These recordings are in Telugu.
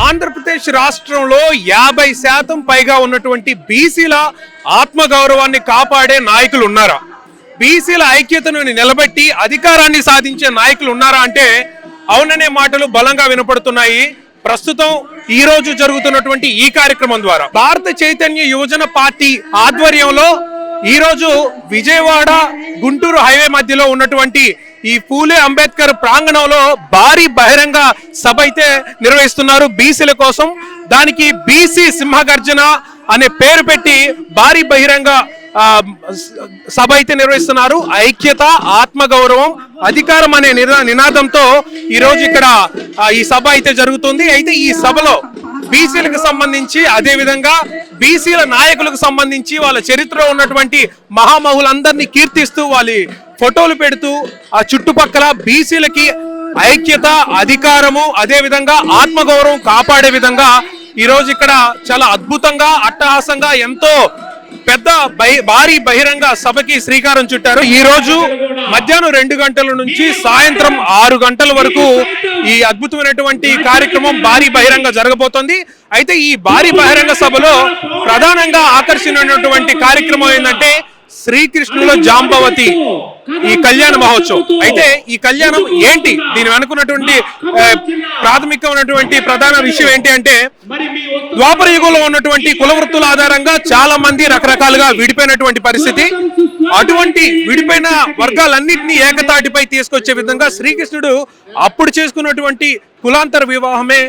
ఆంధ్రప్రదేశ్ రాష్ట్రంలో 50% పైగా ఉన్నటువంటి బీసీల ఆత్మగౌరవాన్ని కాపాడే నాయకులు ఉన్నారా? బీసీల ఐక్యతను నిలబెట్టి అధికారాన్ని సాధించే నాయకులు ఉన్నారా అంటే అవుననే మాటలు బలంగా వినపడుతున్నాయి. ప్రస్తుతం ఈ రోజు జరుగుతున్నటువంటి ఈ కార్యక్రమం ద్వారా భారత చైతన్య యువజన పార్టీ ఆధ్వర్యంలో ఈ రోజు విజయవాడ గుంటూరు హైవే మధ్యలో ఉన్నటువంటి ఈ పూలే అంబేద్కర్ ప్రాంగణంలో భారీ బహిరంగ సభ అయితే నిర్వహిస్తున్నారు బీసీల కోసం. దానికి బీసీ సింహగర్జన అనే పేరు పెట్టి భారీ బహిరంగ సభ అయితే నిర్వహిస్తున్నారు. ఐక్యత, ఆత్మగౌరవం, అధికారం అనే నినాదంతో ఈ రోజు ఇక్కడ ఈ సభ అయితే జరుగుతుంది. అయితే ఈ సభలో బీసీలకు సంబంధించి అదే విధంగా బీసీల నాయకులకు సంబంధించి వాళ్ళ చరిత్రలో ఉన్నటువంటి మహామహులందరినీ కీర్తిస్తూ వాళ్ళ ఫోటోలు పెడుతూ ఆ చుట్టుపక్కల బీసీలకి ఐక్యత, అధికారము, అదే విధంగా ఆత్మగౌరవం కాపాడే విధంగా ఈ రోజు ఇక్కడ చాలా అద్భుతంగా, అట్టహాసంగా, ఎంతో పెద్ద భారీ బహిరంగ సభకి శ్రీకారం చుట్టారు. ఈ రోజు మధ్యాహ్నం 2 గంటల నుంచి సాయంత్రం 6 గంటల వరకు ఈ అద్భుతమైనటువంటి కార్యక్రమం భారీ బహిరంగ జరగబోతోంది. అయితే ఈ భారీ బహిరంగ సభలో ప్రధానంగా ఆకర్షణీయమైనటువంటి కార్యక్రమం ఏంటంటే శ్రీకృష్ణుల జాంబవతి ఈ కళ్యాణ మహోత్సవం. అయితే ఈ కళ్యాణం ఏంటి, దీని వెనుకున్నటువంటి ప్రాథమికమైనటువంటి ప్రధాన విషయం ఏంటి అంటే ద్వాపర యుగంలో ఉన్నటువంటి కుల వృత్తుల ఆధారంగా చాలా మంది రకరకాలుగా విడిపోయినటువంటి పరిస్థితి. అటువంటి విడిపోయిన వర్గాలన్నింటినీ ఏకతాటిపై తీసుకొచ్చే విధంగా శ్రీకృష్ణుడు అప్పుడు చేసుకున్నటువంటి కులాంతర వివాహమే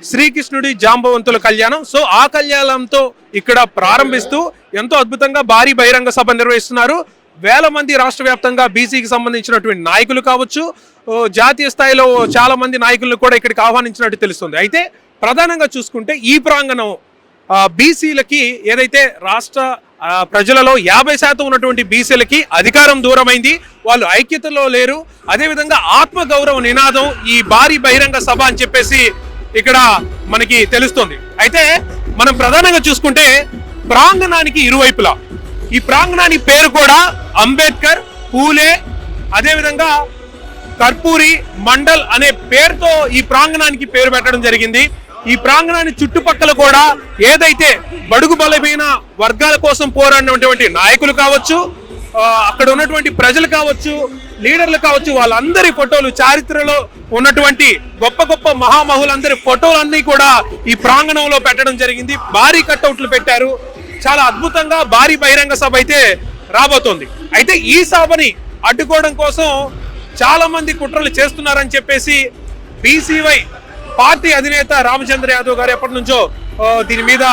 శ్రీకృష్ణుడి జాంబవంతుల కళ్యాణం. సో ఆ కళ్యాణంతో ఇక్కడ ప్రారంభిస్తూ ఎంతో అద్భుతంగా భారీ బహిరంగ సభ నిర్వహిస్తున్నారు. వేల మంది రాష్ట్ర వ్యాప్తంగా బీసీకి సంబంధించినటువంటి నాయకులు కావచ్చు, జాతీయ స్థాయిలో చాలా మంది నాయకులను కూడా ఇక్కడికి ఆహ్వానించినట్టు తెలుస్తుంది. అయితే ప్రధానంగా చూసుకుంటే ఈ ప్రాంగణం బీసీలకి ఏదైతే రాష్ట్ర ప్రజలలో 50% ఉన్నటువంటి బీసీలకి అధికారం దూరమైంది, వాళ్ళు ఐక్యతలో లేరు. అదేవిధంగా ఆత్మగౌరవ నినాదం ఈ భారీ బహిరంగ సభ అని చెప్పేసి ఇక్కడ మనకి తెలుస్తుంది. అయితే మనం ప్రధానంగా చూసుకుంటే ప్రాంగణానికి ఇరువైపులా ఈ ప్రాంగణానికి పేరు కూడా అంబేద్కర్, పూలే, అదేవిధంగా కర్పూరి మండల్ అనే పేరుతో ఈ ప్రాంగణానికి పేరు పెట్టడం జరిగింది. ఈ ప్రాంగణాన్ని చుట్టుపక్కల కూడా ఏదైతే బడుగు బలమైన వర్గాల కోసం పోరాడినటువంటి నాయకులు కావచ్చు, అక్కడ ఉన్నటువంటి ప్రజలు కావచ్చు, లీడర్లు కావచ్చు, వాళ్ళందరి ఫోటోలు, చారిత్రలో ఉన్నటువంటి గొప్ప గొప్ప మహామహులందరి ఫోటోలన్నీ కూడా ఈ ప్రాంగణంలో పెట్టడం జరిగింది. భారీ కట్అవుట్లు పెట్టారు. చాలా అద్భుతంగా భారీ బహిరంగ సభ అయితే రాబోతోంది. అయితే ఈ సభని అడ్డుకోవడం కోసం చాలా మంది కుట్రలు చేస్తున్నారని చెప్పేసి బీసీవై పార్టీ అధినేత రామచంద్ర యాదవ్ గారు ఎప్పటి నుంచో దీని మీద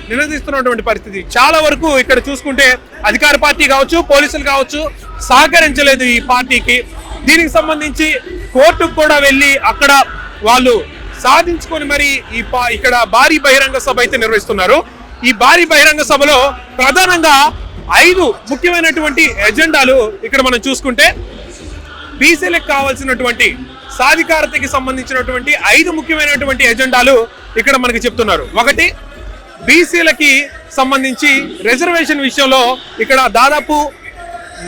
నిలదీస్తున్నటువంటి పరిస్థితి. చాలా వరకు ఇక్కడ చూసుకుంటే అధికార పార్టీ కావచ్చు, పోలీసులు కావచ్చు సహకరించలేదు ఈ పార్టీకి. దీనికి సంబంధించి కోర్టుకు కూడా వెళ్ళి అక్కడ వాళ్ళు సాధించుకొని మరి ఇక్కడ భారీ బహిరంగ సభ అయితే నిర్వహిస్తున్నారు. ఈ భారీ బహిరంగ సభలో ప్రధానంగా 5 ముఖ్యమైనటువంటి ఎజెండాలు ఇక్కడ మనం చూసుకుంటే బీసీలకు కావాల్సినటువంటి సాధికారతకి సంబంధించినటువంటి 5 ముఖ్యమైనటువంటి ఎజెండాలు ఇక్కడ మనకి చెప్తున్నారు. ఒకటి, బీసీలకి సంబంధించి రిజర్వేషన్ విషయంలో ఇక్కడ దాదాపు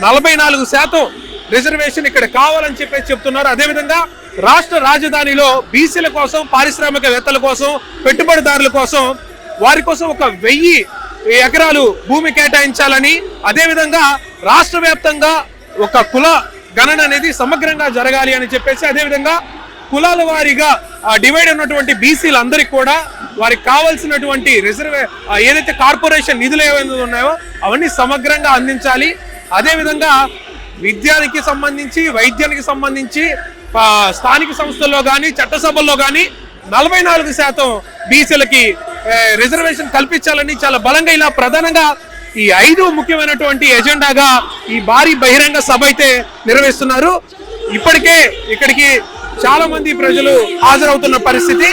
44% రిజర్వేషన్ ఇక్కడ కావాలని చెప్పేసి చెప్తున్నారు. అదేవిధంగా రాష్ట్ర రాజధానిలో బీసీల కోసం, పారిశ్రామికవేత్తల కోసం, పెట్టుబడిదారుల కోసం, వారి కోసం 1000 ఎకరాలు భూమి కేటాయించాలని, అదేవిధంగా రాష్ట్ర వ్యాప్తంగా ఒక కుల గణన అనేది సమగ్రంగా జరగాలి అని చెప్పేసి, అదేవిధంగా కులాల వారీగా డివైడ్ ఉన్నటువంటి బీసీలందరికీ కూడా వారికి కావాల్సినటువంటి ఏదైతే కార్పొరేషన్ నిధులు ఏవైనా ఉన్నాయో అవన్నీ సమగ్రంగా అందించాలి. అదేవిధంగా విద్యానికి సంబంధించి, వైద్యానికి సంబంధించి స్థానిక సంస్థల్లో కానీ, చట్టసభల్లో కానీ 44% బీసీలకి రిజర్వేషన్ కల్పించాలని చాలా బలంగా ఇలా ప్రధానంగా ఈ 5 ముఖ్యమైనటువంటి ఎజెండాగా ఈ భారీ బహిరంగ సభ అయితే నిర్వహిస్తున్నారు. ఇప్పటికే ఇక్కడికి చాలా మంది ప్రజలు హాజరవుతున్న పరిస్థితి.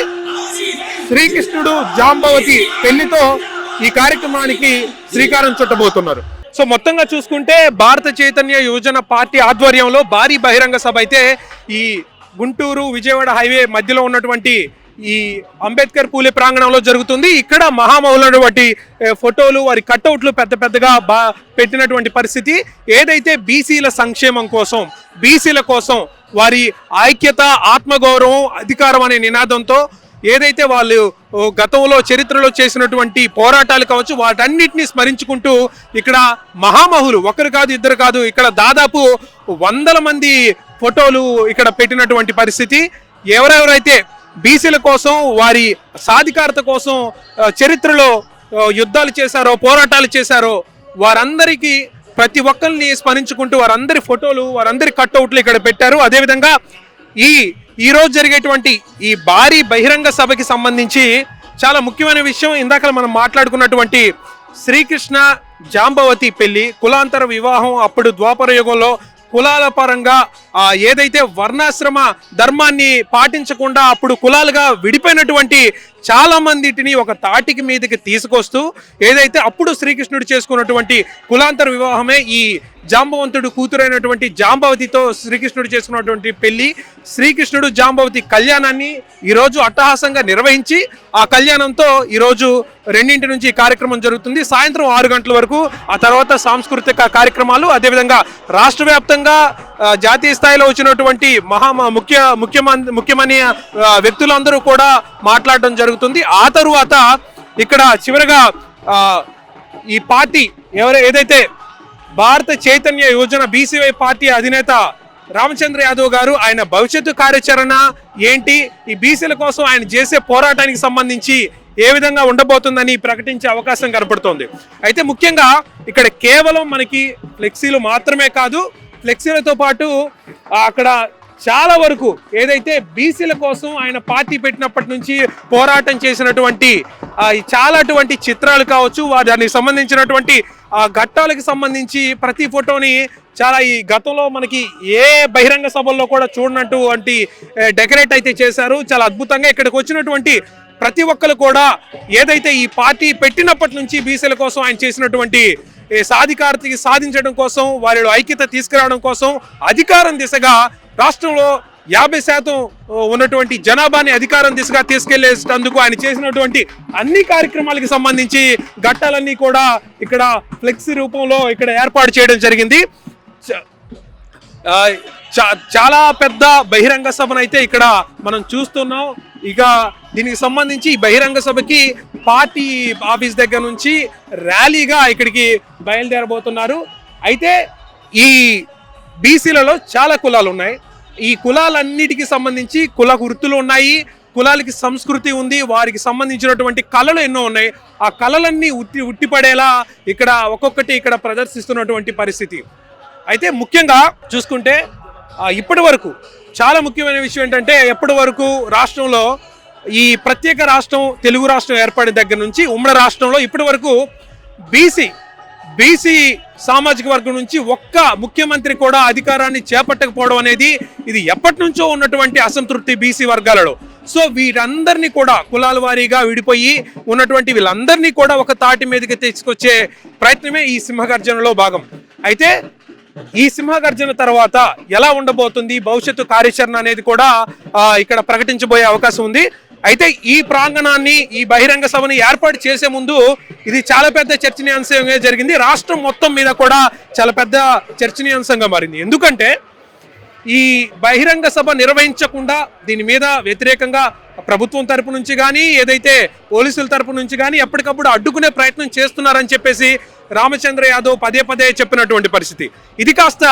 శ్రీకృష్ణుడు జాంబవతి పెళ్లితో ఈ కార్యక్రమానికి శ్రీకారం చుట్టబోతున్నారు. సో మొత్తంగా చూసుకుంటే భారత చైతన్య యువజన పార్టీ ఆధ్వర్యంలో భారీ బహిరంగ సభ అయితే ఈ గుంటూరు విజయవాడ హైవే మధ్యలో ఉన్నటువంటి ఈ అంబేద్కర్ పూలే ప్రాంగణంలో జరుగుతుంది. ఇక్కడ మహామహులైనటువంటి ఫోటోలు, వారి కట్అవుట్లు పెద్ద పెద్దగా పెట్టినటువంటి పరిస్థితి. ఏదైతే బీసీల సంక్షేమం కోసం, బీసీల కోసం వారి ఐక్యత, ఆత్మగౌరవం, అధికారం అనే నినాదంతో ఏదైతే వాళ్ళు గతంలో చరిత్రలో చేసినటువంటి పోరాటాలు కావచ్చు వాటన్నిటిని స్మరించుకుంటూ ఇక్కడ మహామహులు ఒకరు కాదు ఇద్దరు కాదు ఇక్కడ దాదాపు 100 మంది ఫోటోలు ఇక్కడ పెట్టినటువంటి పరిస్థితి. ఎవరెవరైతే బీసీల కోసం వారి సాధికారత కోసం చరిత్రలో యుద్ధాలు చేశారో పోరాటాలు చేశారో వారందరికీ ప్రతి ఒక్కరిని స్మరించుకుంటూ వారందరి ఫోటోలు వారందరి కట్అవుట్లు ఇక్కడ పెట్టారు. అదేవిధంగా ఈ రోజు జరిగేటువంటి ఈ భారీ బహిరంగ సభకి సంబంధించి చాలా ముఖ్యమైన విషయం ఇందాక మనం మాట్లాడుకున్నటువంటి శ్రీకృష్ణ జాంబవతి పెళ్లి కులాంతర వివాహం. అప్పుడు ద్వాపర యుగంలో కులాల పరంగా ఏదైతే వర్ణాశ్రమ ధర్మాన్ని పాటించకుండా అప్పుడు కులాలుగా విడిపోయినటువంటి చాలా మందిటిని ఒక తాటికి మీదకి తీసుకొస్తూ ఏదైతే అప్పుడు శ్రీకృష్ణుడు చేసుకున్నటువంటి కులాంతర వివాహమే ఈ జాంబవంతుడు కూతురైనటువంటి జాంబవతితో శ్రీకృష్ణుడు చేసుకున్నటువంటి పెళ్లి. శ్రీకృష్ణుడు జాంబవతి కళ్యాణాన్ని ఈరోజు అట్టహాసంగా నిర్వహించి ఆ కళ్యాణంతో ఈరోజు 2 నుంచి కార్యక్రమం జరుగుతుంది. సాయంత్రం 6 గంటల వరకు ఆ తర్వాత సాంస్కృతిక కార్యక్రమాలు అదేవిధంగా రాష్ట్ర వ్యాప్తంగా జాతీయ స్థాయిలో వచ్చినటువంటి ముఖ్యమైన వ్యక్తులందరూ కూడా మాట్లాడడం జరుగుతుంది. ఆ తరువాత ఇక్కడ చివరగా ఈ పార్టీ ఏదైతే భారత చైతన్య యోజన బీసీవై పార్టీ అధినేత రామచంద్ర యాదవ్ గారు ఆయన భవిష్యత్తు కార్యాచరణ ఏంటి ఈ బీసీల కోసం ఆయన చేసే పోరాటానికి సంబంధించి ఏ విధంగా ఉండబోతుందని ప్రకటించే అవకాశం కనపడుతోంది. అయితే ముఖ్యంగా ఇక్కడ కేవలం మనకి ఫ్లెక్సీలు మాత్రమే కాదు ఫ్లెక్సీలతో పాటు అక్కడ చాలా వరకు ఏదైతే బీసీల కోసం ఆయన పార్టీ పెట్టినప్పటి నుంచి పోరాటం చేసినటువంటి చాలాటువంటి చిత్రాలు కావచ్చు దానికి సంబంధించినటువంటి ఘట్టాలకు సంబంధించి ప్రతి ఫోటోని చాలా ఈ గతంలో మనకి ఏ బహిరంగ సభల్లో కూడా చూడనటువంటి డెకరేట్ అయితే చేశారు. చాలా అద్భుతంగా ఇక్కడికి వచ్చినటువంటి ప్రతి ఒక్కరు కూడా ఏదైతే ఈ పార్టీ పెట్టినప్పటి నుంచి బీసీల కోసం ఆయన చేసినటువంటి సాధికారతకి సాధించడం కోసం వారిలో ఐక్యత తీసుకురావడం కోసం అధికారం దిశగా రాష్ట్రంలో 50% ఉన్నటువంటి జనాభాని అధికారం దిశగా తీసుకెళ్లేందుకు ఆయన చేసినటువంటి అన్ని కార్యక్రమాలకు సంబంధించి ఘట్టాలన్నీ కూడా ఇక్కడ ఫ్లెక్సీ రూపంలో ఇక్కడ ఏర్పాటు చేయడం జరిగింది. చాలా పెద్ద బహిరంగ సభనైతే ఇక్కడ మనం చూస్తున్నాం. ఇక దీనికి సంబంధించి బహిరంగ సభకి పార్టీ ఆఫీస్ దగ్గర నుంచి ర్యాలీగా ఇక్కడికి బయలుదేరబోతున్నారు. అయితే ఈ బీసీలలో చాలా కులాలు ఉన్నాయి. ఈ కులాలన్నిటికీ సంబంధించి కుల వృత్తులు ఉన్నాయి, కులాలకి సంస్కృతి ఉంది, వారికి సంబంధించినటువంటి కళలు ఎన్నో ఉన్నాయి. ఆ కళలన్నీ ఉట్టిపడేలా ఇక్కడ ఒక్కొక్కటి ఇక్కడ ప్రదర్శిస్తున్నటువంటి పరిస్థితి. అయితే ముఖ్యంగా చూసుకుంటే ఇప్పటి వరకు చాలా ముఖ్యమైన విషయం ఏంటంటే ఎప్పటి వరకు రాష్ట్రంలో ఈ ప్రత్యేక రాష్ట్రం తెలుగు రాష్ట్రం ఏర్పడిన దగ్గర నుంచి ఉమ్మడి రాష్ట్రంలో ఇప్పటి వరకు బీసీ సామాజిక వర్గం నుంచి ఒక్క ముఖ్యమంత్రి కూడా అధికారాన్ని చేపట్టకపోవడం అనేది ఇది ఎప్పటి నుంచో ఉన్నటువంటి అసంతృప్తి బీసీ వర్గాలలో. సో వీరందరినీ కూడా కులాల వారీగా విడిపోయి ఉన్నటువంటి వీళ్ళందరినీ కూడా ఒక తాటి మీదకి తీసుకొచ్చే ప్రయత్నమే ఈ సింహగర్జనలో భాగం. అయితే ఈ సింహగర్జన తర్వాత ఎలా ఉండబోతుంది భవిష్యత్తు కార్యాచరణ అనేది కూడా ఇక్కడ ప్రకటించబోయే అవకాశం ఉంది. అయితే ఈ ప్రాంగణాన్ని ఈ బహిరంగ సభని ఏర్పాటు చేసే ముందు ఇది చాలా పెద్ద చర్చనీయాంశంగా జరిగింది. రాష్ట్రం మొత్తం మీద కూడా చాలా పెద్ద చర్చనీయాంశంగా మారింది. ఎందుకంటే ఈ బహిరంగ సభ నిర్వహించకుండా దీని మీద వ్యతిరేకంగా ప్రభుత్వం తరపు నుంచి కానీ ఏదైతే పోలీసుల తరపు నుంచి కానీ ఎప్పటికప్పుడు అడ్డుకునే ప్రయత్నం చేస్తున్నారని చెప్పేసి రామచంద్ర యాదవ్ పదే చెప్పినటువంటి పరిస్థితి. ఇది కాస్త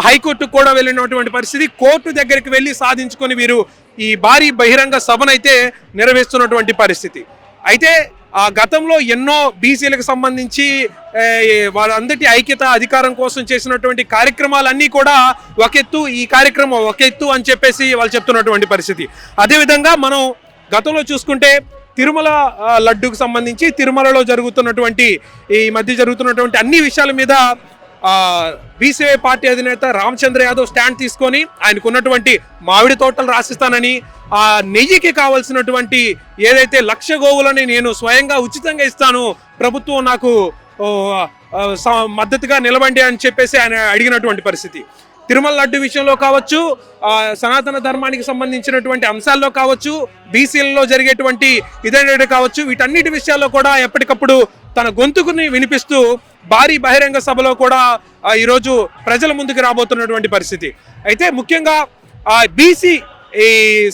హైకోర్టుకు కూడా వెళ్ళినటువంటి పరిస్థితి. కోర్టు దగ్గరికి వెళ్ళి సాధించుకొని వీరు ఈ భారీ బహిరంగ సభనైతే నిర్వహిస్తున్నటువంటి పరిస్థితి. అయితే ఆ గతంలో ఎన్నో బీసీలకు సంబంధించి వాళ్ళందరి ఐక్యత అధికారం కోసం చేసినటువంటి కార్యక్రమాలన్నీ కూడా ఒక ఎత్తు, ఈ కార్యక్రమం ఒక ఎత్తు అని చెప్పేసి వాళ్ళు చెప్తున్నటువంటి పరిస్థితి. అదేవిధంగా మనం గతంలో చూసుకుంటే తిరుమల లడ్డూకు సంబంధించి తిరుమలలో జరుగుతున్నటువంటి ఈ మధ్య జరుగుతున్నటువంటి అన్ని విషయాల మీద బీసీవై పార్టీ అధినేత రామచంద్ర యాదవ్ స్టాండ్ తీసుకొని ఆయనకున్నటువంటి మామిడి తోటలు రాసిస్తానని ఆ నెయ్యికి కావాల్సినటువంటి ఏదైతే 1,00,000 గోవులని నేను స్వయంగా ఉచితంగా ఇస్తాను, ప్రభుత్వం నాకు మద్దతుగా నిలబండి అని చెప్పేసి ఆయన అడిగినటువంటి పరిస్థితి. తిరుమల లడ్డు విషయంలో కావచ్చు, సనాతన ధర్మానికి సంబంధించినటువంటి అంశాల్లో కావచ్చు, బీసీలలో జరిగేటువంటి ఇదే కావచ్చు, వీటన్నిటి విషయాల్లో కూడా ఎప్పటికప్పుడు తన గొంతుకుని వినిపిస్తూ భారీ బహిరంగ సభలో కూడా ఈరోజు ప్రజల ముందుకు రాబోతున్నటువంటి పరిస్థితి. అయితే ముఖ్యంగా బీసీ ఈ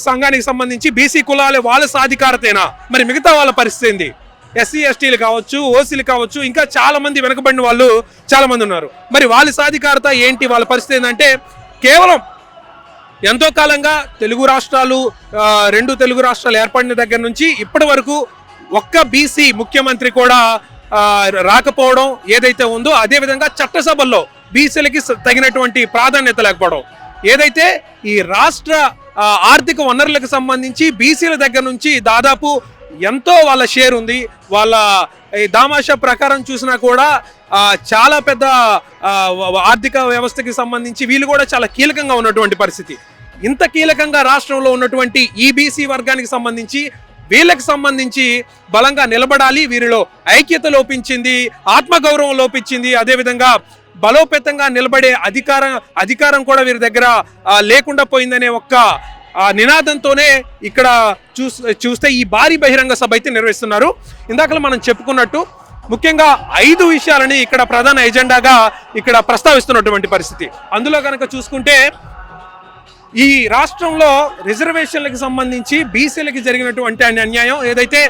సంఘానికి సంబంధించి బీసీ కులాలు వాళ్ళ సాధికారతేనా? మరి మిగతా వాళ్ళ పరిస్థితి ఏంది? ఎస్సీ ఎస్టీలు కావచ్చు, ఓసీలు కావచ్చు, ఇంకా చాలా మంది వెనకబడిన వాళ్ళు చాలా మంది ఉన్నారు. మరి వాళ్ళ సాధికారత ఏంటి? వాళ్ళ పరిస్థితి ఏంటంటే కేవలం ఎంతో కాలంగా రెండు తెలుగు రాష్ట్రాలు ఏర్పడిన దగ్గర నుంచి ఇప్పటి వరకు ఒక్క బీసీ ముఖ్యమంత్రి కూడా రాకపోవడం ఏదైతే ఉందో, అదేవిధంగా చట్టసభల్లో బీసీలకి తగినటువంటి ప్రాధాన్యత లేకపోవడం, ఏదైతే ఈ రాష్ట్ర ఆర్థిక వనరులకు సంబంధించి బీసీల దగ్గర నుంచి దాదాపు ఎంతో వాళ్ళ షేర్ ఉంది. వాళ్ళ దామాషా ప్రకారం చూసినా కూడా చాలా పెద్ద ఆర్థిక వ్యవస్థకి సంబంధించి వీళ్ళు కూడా చాలా కీలకంగా ఉన్నటువంటి పరిస్థితి. ఇంత కీలకంగా రాష్ట్రంలో ఉన్నటువంటి ఈ బీసీ వర్గానికి సంబంధించి వీళ్ళకి సంబంధించి బలంగా నిలబడాలి. వీరిలో ఐక్యత లోపించింది, ఆత్మగౌరవం లోపించింది, అదేవిధంగా బలోపేతంగా నిలబడే అధికారం కూడా వీరి దగ్గర లేకుండా పోయిందనే ఒక్క నినాదంతోనే ఇక్కడ చూస్తే ఈ భారీ బహిరంగ సభ అయితే నిర్వహిస్తున్నారు. ఇందాక మనం చెప్పుకున్నట్టు ముఖ్యంగా 5 విషయాలని ఇక్కడ ప్రధాన ఎజెండాగా ఇక్కడ ప్రస్తావిస్తున్నటువంటి పరిస్థితి. అందులో కనుక చూసుకుంటే ఈ రాష్ట్రంలో రిజర్వేషన్లకు సంబంధించి బీసీలకి జరిగినటువంటి అన్యాయం ఏదైతే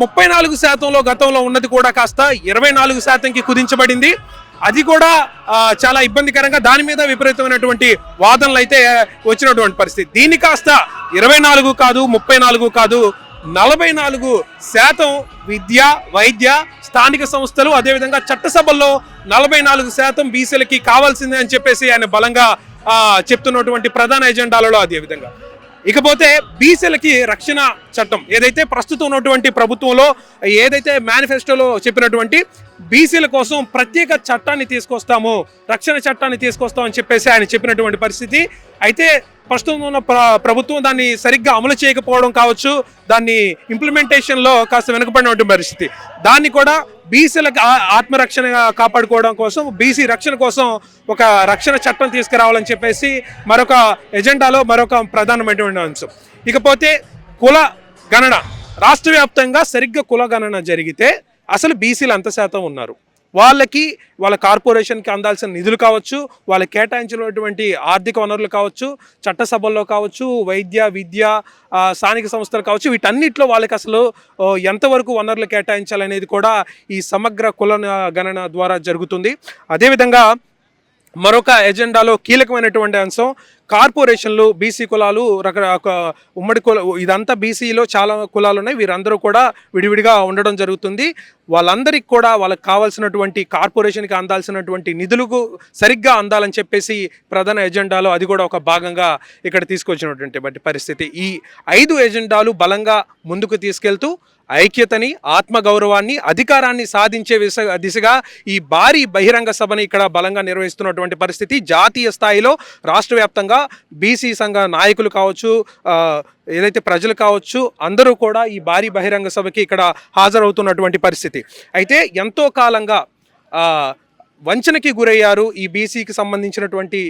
34% గతంలో ఉన్నది కూడా కాస్త 24%కి కుదించబడింది. అది కూడా చాలా ఇబ్బందికరంగా, దాని మీద విపరీతమైనటువంటి వాదనలు అయితే వచ్చినటువంటి పరిస్థితి. దీన్ని కాస్త 24 కాదు, 34 కాదు, 44% విద్య, వైద్య, స్థానిక సంస్థలు, అదేవిధంగా చట్టసభల్లో 44% బీసీలకి కావాల్సిందే అని చెప్పేసి ఆయన బలంగా చెప్తున్నటువంటి ప్రధాన ఎజెండాలలో అదే విధంగా. ఇకపోతే బీసీలకి రక్షణ చట్టం ఏదైతే ప్రస్తుతం ఉన్నటువంటి ప్రభుత్వంలో ఏదైతే మేనిఫెస్టోలో చెప్పినటువంటి బీసీల కోసం ప్రత్యేక చట్టాన్ని తీసుకొస్తాము, రక్షణ చట్టాన్ని తీసుకొస్తాం అని చెప్పేసి ఆయన చెప్పినటువంటి పరిస్థితి. అయితే ప్రస్తుతం ఉన్న ప్రభుత్వం దాన్ని సరిగ్గా అమలు చేయకపోవడం కావచ్చు, దాన్ని ఇంప్లిమెంటేషన్లో కాస్త వెనుకబడినటువంటి పరిస్థితి. దాన్ని కూడా బీసీలకు ఆత్మరక్షణ కాపాడుకోవడం కోసం, బీసీ రక్షణ కోసం ఒక రక్షణ చట్టం తీసుకురావాలని చెప్పేసి మరొక ఎజెండాలో మరొక ప్రధానమైనటువంటి అంశం. ఇకపోతే కుల గణన, రాష్ట్ర వ్యాప్తంగా సరిగ్గా కుల గణన జరిగితే అసలు బీసీలు ఎంత శాతం ఉన్నారు, వాళ్ళకి వాళ్ళ కార్పొరేషన్కి అందాల్సిన నిధులు కావచ్చు, వాళ్ళకి కేటాయించినటువంటి ఆర్థిక వనరులు కావచ్చు, చట్టసభల్లో కావచ్చు, వైద్య, విద్య, స్థానిక సంస్థలు కావచ్చు, వీటన్నిటిలో వాళ్ళకి అసలు ఎంతవరకు వనరులు కేటాయించాలనేది కూడా ఈ సమగ్ర కుల గణన ద్వారా జరుగుతుంది. అదేవిధంగా మరొక ఎజెండాలో కీలకమైనటువంటి అంశం కార్పొరేషన్లు. బీసీ కులాలు ఉమ్మడి కుల, ఇదంతా బీసీలో చాలా కులాలు ఉన్నాయి, వీరందరూ కూడా విడివిడిగా ఉండడం జరుగుతుంది. వాళ్ళందరికీ కూడా వాళ్ళకి కావాల్సినటువంటి కార్పొరేషన్కి అందాల్సినటువంటి నిధులకు సరిగ్గా అందాలని చెప్పేసి ప్రధాన ఎజెండాలో అది కూడా ఒక భాగంగా ఇక్కడ తీసుకొచ్చినటువంటి పరిస్థితి. ఈ 5 ఎజెండాలు బలంగా ముందుకు తీసుకెళ్తూ ఐక్యతని, ఆత్మగౌరవాన్ని, అధికారాన్ని సాధించే దిశగా ఈ భారీ బహిరంగ సభని ఇక్కడ బలంగా నిర్వహిస్తున్నటువంటి పరిస్థితి. జాతీయ స్థాయిలో రాష్ట్ర వ్యాప్తంగా బీసీ సంఘ నాయకులు కావచ్చు, ఏదైతే ప్రజలు కావచ్చు, అందరూ కూడా ఈ భారీ బహిరంగ సభకి ఇక్కడ హాజరవుతున్నటువంటి పరిస్థితి. అయితే ఎంతో కాలంగా వంచనకి గురయ్యారు ఈ బీసీకి సంబంధించినటువంటి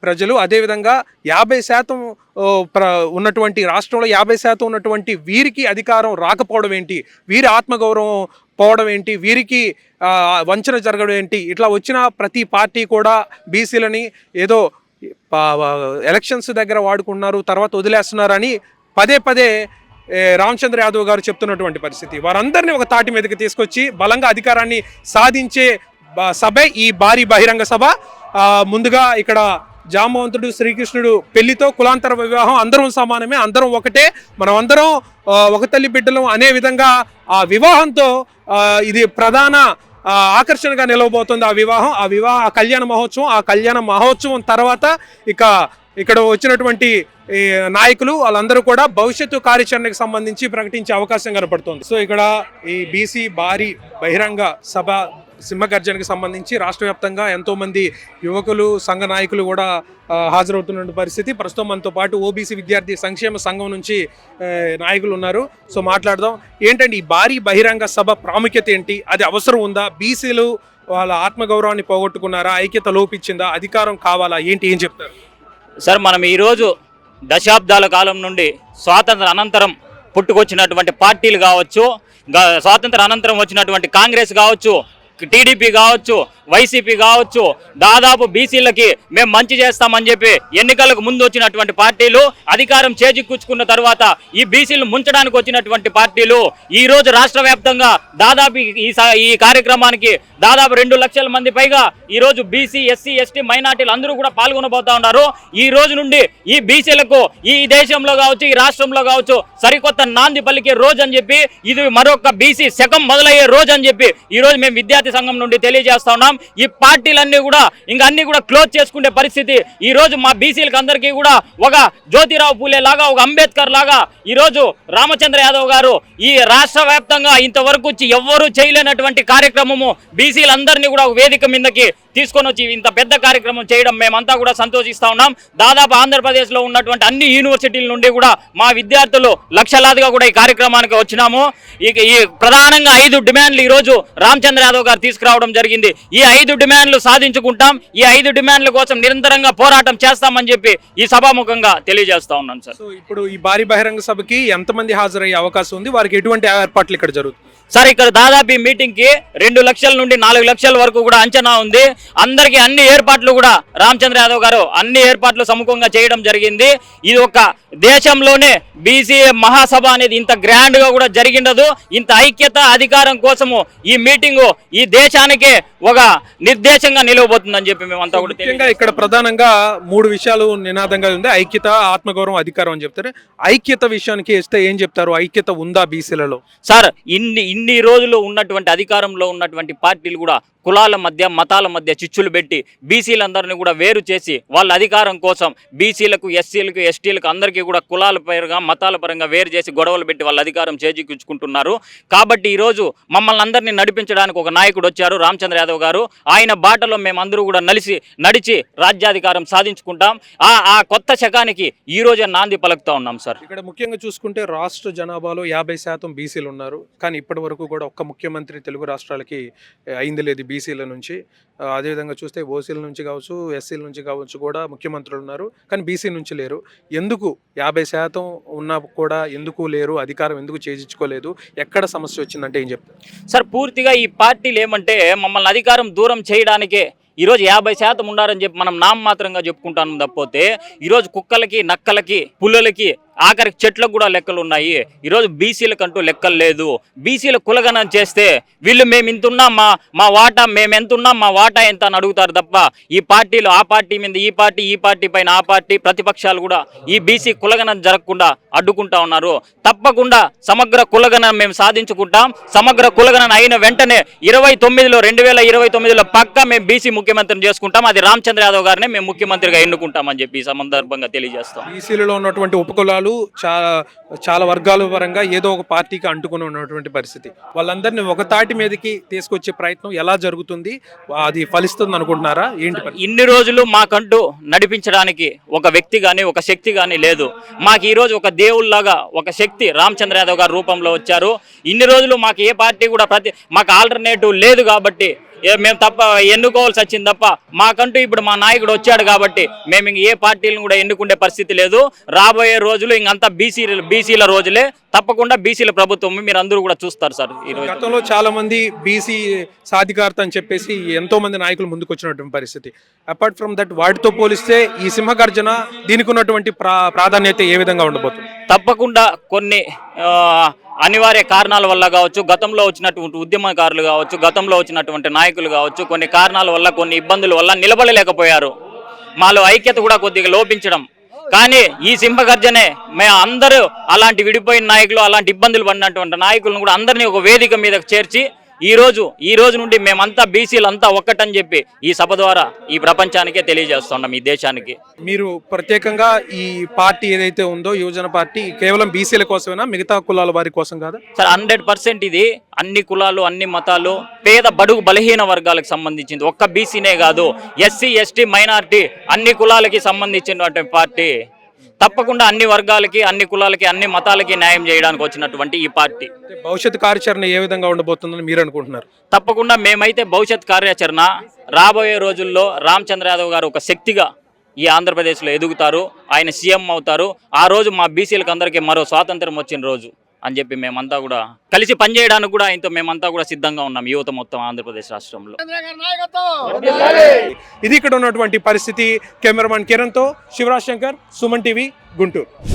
ప్రజలు. అదేవిధంగా 50% ఉన్నటువంటి రాష్ట్రంలో 50% ఉన్నటువంటి వీరికి అధికారం రాకపోవడం ఏంటి, వీరి ఆత్మగౌరవం పోవడం ఏంటి, వీరికి వంచన జరగడం ఏంటి, ఇట్లా వచ్చిన ప్రతి పార్టీ కూడా బీసీలని ఏదో ఎలక్షన్స్ దగ్గర వాడుకున్నారు, తర్వాత వదిలేస్తున్నారని పదే రామచంద్ర యాదవ్ గారు చెప్తున్నటువంటి పరిస్థితి. వారందరినీ ఒక తాటి మీదకి తీసుకొచ్చి బలంగా అధికారాన్ని సాధించే సభే ఈ భారీ బహిరంగ సభ. ముందుగా ఇక్కడ జాంబవంతుడు శ్రీకృష్ణుడు పెళ్లితో కులాంతర వివాహం, అందరం సమానమే, అందరం ఒకటే, మనం అందరం ఒక తల్లి బిడ్డలం అనే విధంగా ఆ వివాహంతో ఇది ప్రధాన ఆకర్షణగా నిలవబోతుంది. ఆ వివాహ కళ్యాణ మహోత్సవం. ఆ కళ్యాణ మహోత్సవం తర్వాత ఇక్కడ వచ్చినటువంటి నాయకులు వాళ్ళందరూ కూడా భవిష్యత్తు కార్యాచరణకు సంబంధించి ప్రకటించే అవకాశం కనపడుతుంది. సో ఇక్కడ ఈ బీసీ భారీ బహిరంగ సభ సింహగర్జనకు సంబంధించి రాష్ట్ర వ్యాప్తంగా ఎంతోమంది యువకులు, సంఘ నాయకులు కూడా హాజరవుతున్న పరిస్థితి. ప్రస్తుతం మనతో పాటు ఓబీసీ విద్యార్థి సంక్షేమ సంఘం నుంచి నాయకులు ఉన్నారు. సో మాట్లాడదాం. ఏంటంటే ఈ భారీ బహిరంగ సభ ప్రాముఖ్యత ఏంటి, అది అవసరం ఉందా, బీసీలు వాళ్ళ ఆత్మగౌరవాన్ని పోగొట్టుకున్నారా, ఐక్యత లోపించిందా, అధికారం కావాలా, ఏం చెప్తారు సార్? మనం ఈరోజు దశాబ్దాల కాలం నుండి స్వాతంత్ర అనంతరం పుట్టుకొచ్చినటువంటి పార్టీలు కావచ్చు, స్వాతంత్ర అనంతరం వచ్చినటువంటి కాంగ్రెస్ కావచ్చు, టీడీపీ కావచ్చు, వైసీపీ కావచ్చు, దాదాపు బీసీలకి మేము మంచి చేస్తామని చెప్పి ఎన్నికలకు ముందు వచ్చినటువంటి పార్టీలు అధికారం చేజిక్కుంచుకున్న తర్వాత ఈ బీసీలు ముంచడానికి వచ్చినటువంటి పార్టీలు ఈ రోజు రాష్ట్ర వ్యాప్తంగా దాదాపు ఈ కార్యక్రమానికి దాదాపు 2 లక్షల మంది పైగా ఈ రోజు బీసీ, ఎస్సీ, ఎస్టీ, మైనార్టీలు అందరూ కూడా పాల్గొనబోతా ఉన్నారు. ఈ రోజు నుండి ఈ బీసీలకు ఈ దేశంలో కావచ్చు, ఈ రాష్ట్రంలో కావచ్చు సరికొత్త నాంది పలికే రోజు అని చెప్పి, ఇది మరొక బీసీ శకం మొదలయ్యే రోజు అని చెప్పి ఈ రోజు మేము విద్యార్థి సంఘం నుండి తెలియజేస్తా ఉన్నాం. ఈ పార్టీలన్నీ కూడా ఇంకా అన్ని కూడా క్లోజ్ చేసుకునే పరిస్థితి ఈ రోజు మా బీసీలకు అందరికీ కూడా ఒక జ్యోతిరావు పూలే లాగా, ఒక అంబేద్కర్ లాగా ఈ రోజు రామచంద్ర యాదవ్ గారు ఈ రాష్ట్ర వ్యాప్తంగా ఇంతవరకు ఎవ్వరూ చేయలేనటువంటి కార్యక్రమము బీసీలందరినీ కూడా ఒక వేదిక మీదకి తీసుకొని వచ్చి ఇంత పెద్ద కార్యక్రమం చేయడం మేమంతా కూడా సంతోషిస్తా ఉన్నాం. దాదాపు ఆంధ్రప్రదేశ్లో ఉన్నటువంటి అన్ని యూనివర్సిటీల నుండి కూడా మా విద్యార్థులు లక్షలాదిగా కూడా ఈ కార్యక్రమానికి వచ్చినాము. ఈ ప్రధానంగా 5 డిమాండ్లు ఈరోజు రామచంద్ర యాదవ్ గారు తీసుకురావడం జరిగింది. ఈ 5 డిమాండ్లు సాధించుకుంటాం. ఈ 5 డిమాండ్ల కోసం నిరంతరంగా పోరాటం చేస్తామని చెప్పి ఈ సభాముఖంగా తెలియజేస్తా ఉన్నాను సార్. సో ఇప్పుడు ఈ భారీ బహిరంగ సభకి ఎంతమంది హాజరయ్యే అవకాశం ఉంది? వారికి ఎటువంటి ఏర్పాట్లు ఇక్కడ జరుగుతుంది? సార్, ఇక్కడ దాదాపు ఈ మీటింగ్ కి 2 లక్షల నుండి 4 లక్షల వరకు కూడా అంచనా ఉంది. అందరికీ అన్ని ఏర్పాట్లు కూడా రామచంద్ర యాదవ్ గారు అన్ని ఏర్పాట్లు సముఖంగా చేయడం జరిగింది. ఇది ఒక దేశంలోనే బీసీ మహాసభ అనేది ఇంత గ్రాండ్ గా కూడా జరిగిండదు. ఇంత ఐక్యత, అధికారం కోసము ఈ మీటింగు ఈ దేశానికే ఒక నిర్దేశంగా నిలవబోతుందని చెప్పి మేమంతా కూడా ముఖ్యంగా ఇక్కడ ప్రధానంగా 3 విషయాలు నినాదంగా ఉంది. ఐక్యత, ఆత్మగౌరవం, అధికారం అని చెప్తారు. ఐక్యత విషయానికి వస్తే ఏం చెప్తారు? ఐక్యత ఉందా బీసీలలో? సార్, ఇన్ని రోజులు ఉన్నటువంటి అధికారంలో ఉన్నటువంటి పార్టీలు కూడా కులాల మధ్య, మతాల మధ్య చిచ్చులు పెట్టి బీసీలందరినీ కూడా వేరు చేసి వాళ్ళ అధికారం కోసం బీసీలకు, ఎస్సీలకు, ఎస్టీలకు అందరికీ కూడా కులాల పరంగా, మతాల పరంగా వేరు చేసి గొడవలు పెట్టి వాళ్ళ అధికారం చేజిక్కించుకుంటున్నారు. కాబట్టి ఈరోజు మమ్మల్ని అందరినీ నడిపించడానికి ఒక నాయకుడు వచ్చారు, రామచంద్ర యాదవ్ గారు. ఆయన బాటలో మేమందరూ కూడా నడిచి రాజ్యాధికారం సాధించుకుంటాం. ఆ కొత్త శకానికి ఈ రోజే నాంది పలుకుతా ఉన్నాం సార్. ఇక్కడ ముఖ్యంగా చూసుకుంటే రాష్ట్ర జనాభాలో 50% బీసీలు ఉన్నారు. కానీ ఇప్పటి వరకు కూడా ఒక్క ముఖ్యమంత్రి తెలుగు రాష్ట్రాలకి అయింది లేదు బీసీల నుంచి. అదేవిధంగా చూస్తే ఓసీల నుంచి కావచ్చు, ఎస్సీల నుంచి కావచ్చు కూడా ముఖ్యమంత్రులు ఉన్నారు. కానీ బీసీ నుంచి లేరు. ఎందుకు 50% ఉన్నా కూడా ఎందుకు లేరు? అధికారం ఎందుకు చేజించుకోలేదు? ఎక్కడ సమస్య వచ్చిందంటే ఏం చెప్తారు? సార్, పూర్తిగా ఈ పార్టీలు ఏమంటే మమ్మల్ని అధికారం దూరం చేయడానికే ఈరోజు 50% ఉండారని చెప్పి మనం నామమాత్రంగా చెప్పుకుంటాను తప్పితే ఈరోజు కుక్కలకి, నక్కలకి, పుల్లలకి, ఆఖరికి చెట్లకు కూడా లెక్కలు ఉన్నాయి. ఈరోజు బీసీలకంటూ లెక్కలు లేదు. బీసీల కులగణన చేస్తే వీళ్ళు మేము ఇంతున్నా మా వాటా మేము ఎంతున్నాం, మా వాటా ఎంత అని అడుగుతారు తప్ప ఈ పార్టీలు ఆ పార్టీ మీద ఈ పార్టీ పైన ఆ పార్టీ ప్రతిపక్షాలు కూడా ఈ బీసీ కులగణన జరగకుండా అడ్డుకుంటా ఉన్నారు. తప్పకుండా సమగ్ర కులగణన మేము సాధించుకుంటాం. సమగ్ర కులగణన అయిన వెంటనే 2029లో పక్కా మేము బీసీ ముఖ్యమంత్రిని చేసుకుంటాం. అది రామచంద్ర యాదవ్ గారినే మేము ముఖ్యమంత్రిగా ఎన్నుకుంటామని చెప్పి ఈ సందర్భంగా తెలియజేస్తాం. బీసీలలో ఉన్నటువంటి ఉపకులాలు చాలా వర్గాల పరంగా ఏదో ఒక పార్టీకి అంటుకుని ఉన్నటువంటి పరిస్థితి. వాళ్ళందరినీ ఒక తాటి మీదకి తీసుకొచ్చే ప్రయత్నం ఎలా జరుగుతుంది? అది ఫలిస్తుంది అనుకుంటున్నారా? ఏంటి ఇన్ని రోజులు మాకంటూ నడిపించడానికి ఒక వ్యక్తి కానీ, ఒక శక్తి కానీ లేదు. మాకు ఈ రోజు ఒక దేవుళ్లాగా ఒక శక్తి రామచంద్ర యాదవ్ గారి రూపంలో వచ్చారు. ఇన్ని రోజులు మాకు ఏ పార్టీ కూడా మాకు ఆల్టర్నేటివ్ లేదు కాబట్టి మేము తప్ప ఎన్నుకోవాల్సి వచ్చింది తప్ప మాకంటూ ఇప్పుడు మా నాయకుడు వచ్చాడు కాబట్టి మేము ఇంక ఏ పార్టీలను కూడా ఎన్నుకునే పరిస్థితి లేదు. రాబోయే రోజులు ఇంకంతా బీసీల రోజులే. తప్పకుండా బీసీల ప్రభుత్వం మీరు అందరూ కూడా చూస్తారు సార్. ఈ రోజు గతంలో చాలా మంది బీసీ సాధికారత అని చెప్పేసి ఎంతో మంది నాయకులు ముందుకు వచ్చినటువంటి పరిస్థితి. అపార్ట్ ఫ్రమ్ దట్ వాటితో పోలిస్తే ఈ సింహగర్జన దీనికి ఉన్నటువంటి ప్రాధాన్యత ఏ విధంగా ఉండబోతుంది? తప్పకుండా కొన్ని అనివార్య కారణాల వల్ల కావచ్చు, గతంలో వచ్చినటువంటి ఉద్యమకారులు కావచ్చు, గతంలో వచ్చినటువంటి నాయకులు కావచ్చు, కొన్ని కారణాల వల్ల, కొన్ని ఇబ్బందుల వల్ల నిలబడలేకపోయారు. మాలో ఐక్యత కూడా కొద్దిగా లోపించడం. కానీ ఈ సింహగర్జనే మేము అందరూ అలాంటి విడిపోయిన నాయకులు, అలాంటి ఇబ్బందులు పడినటువంటి నాయకులను కూడా అందరినీ ఒక వేదిక మీదకు చేర్చి ఈ రోజు నుండి మేమంతా బీసీలంతా ఒక్కటని చెప్పి ఈ సభ ద్వారా ఈ ప్రపంచానికే తెలియజేస్తున్నాం, ఈ దేశానికి. మీరు ప్రత్యేకంగా ఈ పార్టీ ఏదైతే ఉందో యువజన పార్టీ కేవలం బీసీల కోసమేనా, మిగతా కులాల వారి కోసం కాదా? సార్, 100% ఇది అన్ని కులాలు, అన్ని మతాలు, పేద బడుగు బలహీన వర్గాలకు సంబంధించింది. ఒక్క బీసీనే కాదు, ఎస్సీ, ఎస్టీ, మైనారిటీ అన్ని కులాలకి సంబంధించినటువంటి పార్టీ. తప్పకుండా అన్ని వర్గాలకి, అన్ని కులాలకి, అన్ని మతాలకి న్యాయం చేయడానికి వచ్చినటువంటి ఈ పార్టీ. భవిష్యత్ కార్యాచరణ ఏ విధంగా ఉండబోతుందని మీరు అనుకుంటున్నారు? తప్పకుండా మేమైతే భవిష్యత్ కార్యాచరణ రాబోయే రోజుల్లో రామచంద్ర యాదవ్ గారు ఒక శక్తిగా ఈ ఆంధ్రప్రదేశ్లో ఎదుగుతారు. ఆయన సీఎం అవుతారు. ఆ రోజు మా బీసీలకు అందరికీ మరో స్వాతంత్రం వచ్చిన రోజు. అని చెప్పి మేమంతా కూడా కలిసి పనిచేయడానికి కూడా ఆయనతో మేమంతా కూడా సిద్ధంగా ఉన్నాం, యువత మొత్తం ఆంధ్రప్రదేశ్ రాష్ట్రంలో. ఇది ఇక్కడ ఉన్నటువంటి పరిస్థితి. కెమెరామన్ కిరణ్తో శివరాజ్ శంకర్, సుమన్ టీవీ, గుంటూరు.